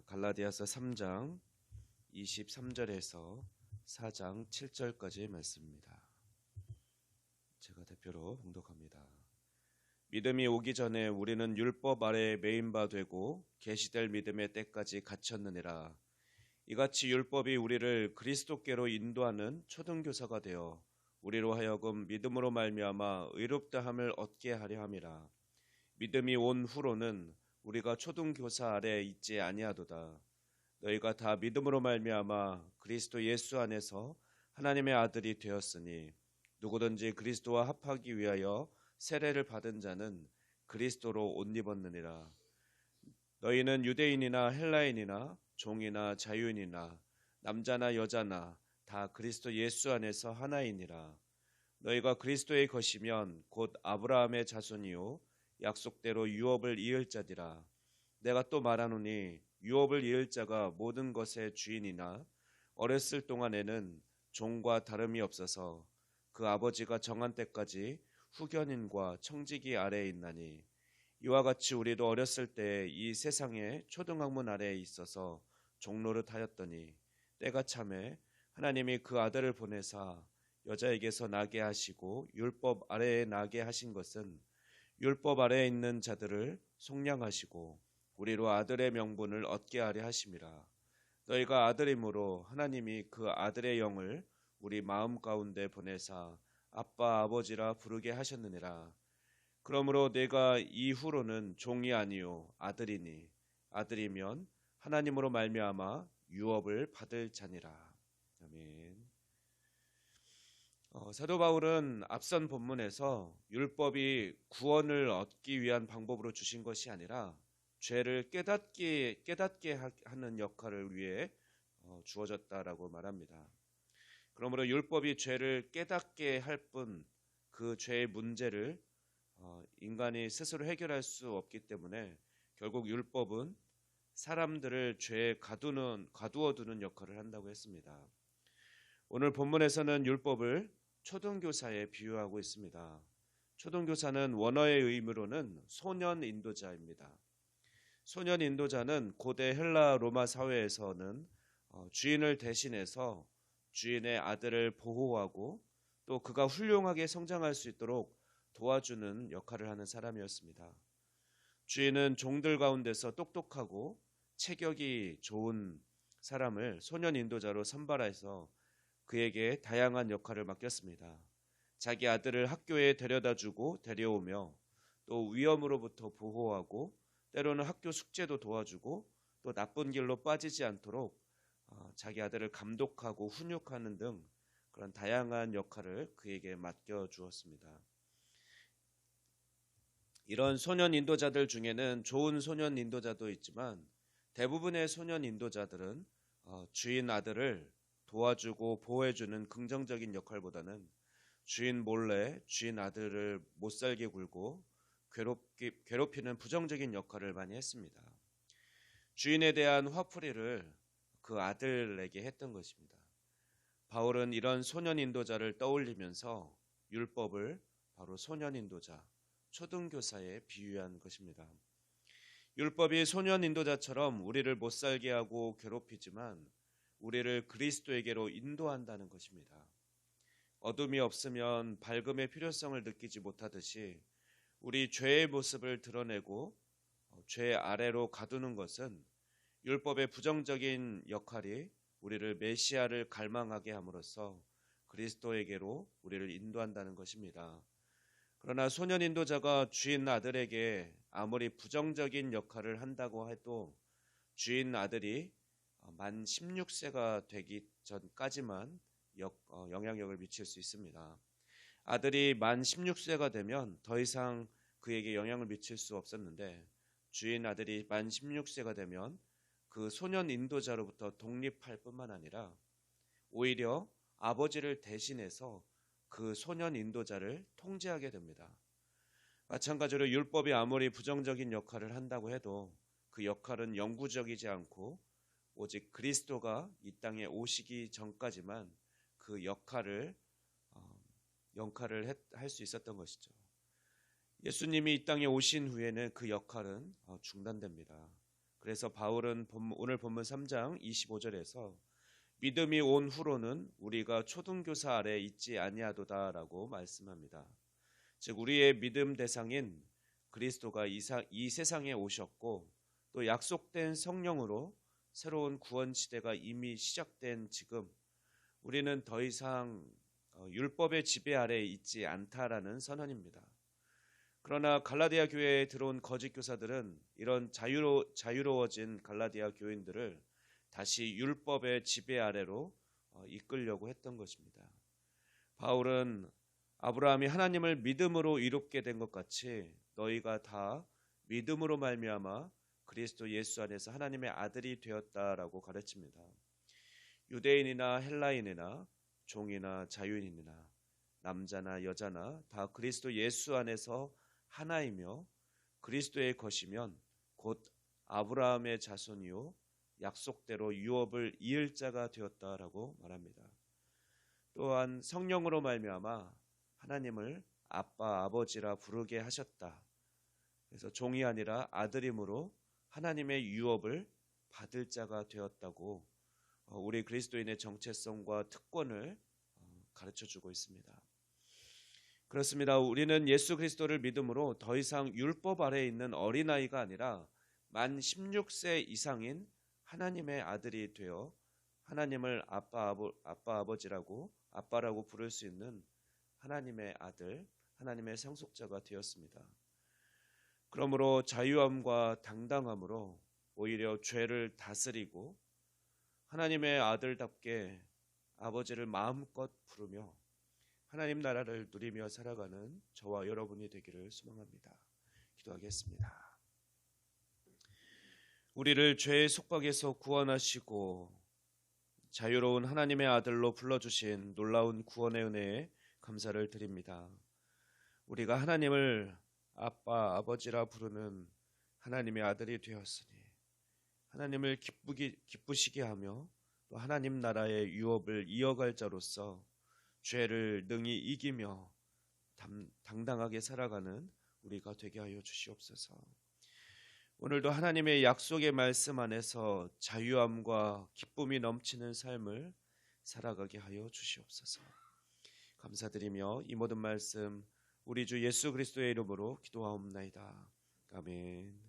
갈라디아서 3장 23절에서 4장 7절까지의 말씀입니다. 제가 대표로 봉독합니다. 믿음이 오기 전에 우리는 율법 아래에 매인 바 되고 계시될 믿음의 때까지 갇혔느니라. 이같이 율법이 우리를 그리스도께로 인도하는 초등교사가 되어 우리로 하여금 믿음으로 말미암아 의롭다함을 얻게 하려 함이라. 믿음이 온 후로는 우리가 초등교사 아래에 있지 아니하도다. 너희가 다 믿음으로 말미암아 그리스도 예수 안에서 하나님의 아들이 되었으니 누구든지 그리스도와 합하기 위하여 세례를 받은 자는 그리스도로 옷 입었느니라. 너희는 유대인이나 헬라인이나 종이나 자유인이나 남자나 여자나 다 그리스도 예수 안에서 하나이니라. 너희가 그리스도의 것이면 곧 아브라함의 자손이요 약속대로 유업을 이을 자디라. 내가 또 말하노니 유업을 이을 자가 모든 것의 주인이나 어렸을 동안에는 종과 다름이 없어서 그 아버지가 정한 때까지 후견인과 청지기 아래에 있나니 이와 같이 우리도 어렸을 때 이 세상의 초등학문 아래에 있어서 종노릇 하였더니 때가 차매 하나님이 그 아들을 보내사 여자에게서 나게 하시고 율법 아래에 나게 하신 것은 율법 아래에 있는 자들을 속량하시고 우리로 아들의 명분을 얻게 하려 하심이라. 너희가 아들이므로 하나님이 그 아들의 영을 우리 마음 가운데 보내사 아빠 아버지라 부르게 하셨느니라. 그러므로 내가 이후로는 종이 아니요 아들이니 아들이면 하나님으로 말미암아 유업을 받을 자니라. 아멘. 사도 바울은 앞선 본문에서 율법이 구원을 얻기 위한 방법으로 주신 것이 아니라 죄를 깨닫게 하는 역할을 위해 주어졌다라고 말합니다. 그러므로 율법이 죄를 깨닫게 할 뿐 그 죄의 문제를 인간이 스스로 해결할 수 없기 때문에 결국 율법은 사람들을 죄에 가두어 두는 역할을 한다고 했습니다. 오늘 본문에서는 율법을 초등교사에 비유하고 있습니다. 초등교사는 원어의 의미로는 소년 인도자입니다. 소년 인도자는 고대 헬라 로마 사회에서는 주인을 대신해서 주인의 아들을 보호하고 또 그가 훌륭하게 성장할 수 있도록 도와주는 역할을 하는 사람이었습니다. 주인은 종들 가운데서 똑똑하고 체격이 좋은 사람을 소년 인도자로 선발해서 그에게 다양한 역할을 맡겼습니다. 자기 아들을 학교에 데려다주고 데려오며 또 위험으로부터 보호하고 때로는 학교 숙제도 도와주고 또 나쁜 길로 빠지지 않도록 자기 아들을 감독하고 훈육하는 등 그런 다양한 역할을 그에게 맡겨주었습니다. 이런 소년 인도자들 중에는 좋은 소년 인도자도 있지만 대부분의 소년 인도자들은 주인 아들을 도와주고 보호해주는 긍정적인 역할보다는 주인 몰래 주인 아들을 못살게 굴고 괴롭히는 부정적인 역할을 많이 했습니다. 주인에 대한 화풀이를 그 아들에게 했던 것입니다. 바울은 이런 소년 인도자를 떠올리면서 율법을 바로 소년 인도자, 초등교사에 비유한 것입니다. 율법이 소년 인도자처럼 우리를 못살게 하고 괴롭히지만 우리를 그리스도에게로 인도한다는 것입니다. 어둠이 없으면 밝음의 필요성을 느끼지 못하듯이 우리 죄의 모습을 드러내고 죄 아래로 가두는 것은 율법의 부정적인 역할이 우리를 메시아를 갈망하게 함으로써 그리스도에게로 우리를 인도한다는 것입니다. 그러나 소년 인도자가 주인 아들에게 아무리 부정적인 역할을 한다고 해도 주인 아들이 만 16세가 되기 전까지만 영향력을 미칠 수 있습니다. 아들이 만 16세가 되면 더 이상 그에게 영향을 미칠 수 없었는데 주인 아들이 만 16세가 되면 그 소년 인도자로부터 독립할 뿐만 아니라 오히려 아버지를 대신해서 그 소년 인도자를 통제하게 됩니다. 마찬가지로 율법이 아무리 부정적인 역할을 한다고 해도 그 역할은 영구적이지 않고 오직 그리스도가 이 땅에 오시기 전까지만 그 역할을 할 수 있었던 것이죠. 예수님이 이 땅에 오신 후에는 그 역할은 중단됩니다. 그래서 바울은 오늘 본문 3장 25절에서 믿음이 온 후로는 우리가 초등교사 아래 있지 아니하도다라고 말씀합니다. 즉 우리의 믿음 대상인 그리스도가 이 세상에 오셨고 또 약속된 성령으로 새로운 구원 시대가 이미 시작된 지금 우리는 더 이상 율법의 지배 아래에 있지 않다라는 선언입니다. 그러나 갈라디아 교회에 들어온 거짓 교사들은 이런 자유로워진 갈라디아 교인들을 다시 율법의 지배 아래로 이끌려고 했던 것입니다. 바울은 아브라함이 하나님을 믿음으로 이롭게 된 것 같이 너희가 다 믿음으로 말미암아 그리스도 예수 안에서 하나님의 아들이 되었다라고 가르칩니다. 유대인이나 헬라인이나 종이나 자유인이나 남자나 여자나 다 그리스도 예수 안에서 하나이며 그리스도의 것이면 곧 아브라함의 자손이요 약속대로 유업을 이을 자가 되었다라고 말합니다. 또한 성령으로 말미암아 하나님을 아빠 아버지라 부르게 하셨다. 그래서 종이 아니라 아들임으로 하나님의 유업을 받을 자가 되었다고 우리 그리스도인의 정체성과 특권을 가르쳐주고 있습니다. 그렇습니다. 우리는 예수 그리스도를 믿음으로 더 이상 율법 아래에 있는 어린아이가 아니라 만 16세 이상인 하나님의 아들이 되어 하나님을 아빠라고 부를 수 있는 하나님의 아들, 하나님의 상속자가 되었습니다. 그러므로 자유함과 당당함으로 오히려 죄를 다스리고 하나님의 아들답게 아버지를 마음껏 부르며 하나님 나라를 누리며 살아가는 저와 여러분이 되기를 소망합니다. 기도하겠습니다. 우리를 죄의 속박에서 구원하시고 자유로운 하나님의 아들로 불러주신 놀라운 구원의 은혜에 감사를 드립니다. 우리가 하나님을 아빠, 아버지라 부르는 하나님의 아들이 되었으니 하나님을 기쁘시게 하며 또 하나님 나라의 유업을 이어갈 자로서 죄를 능히 이기며 당당하게 살아가는 우리가 되게 하여 주시옵소서. 오늘도 하나님의 약속의 말씀 안에서 자유함과 기쁨이 넘치는 삶을 살아가게 하여 주시옵소서. 감사드리며 이 모든 말씀 우리 주 예수 그리스도의 이름으로 기도하옵나이다. 아멘.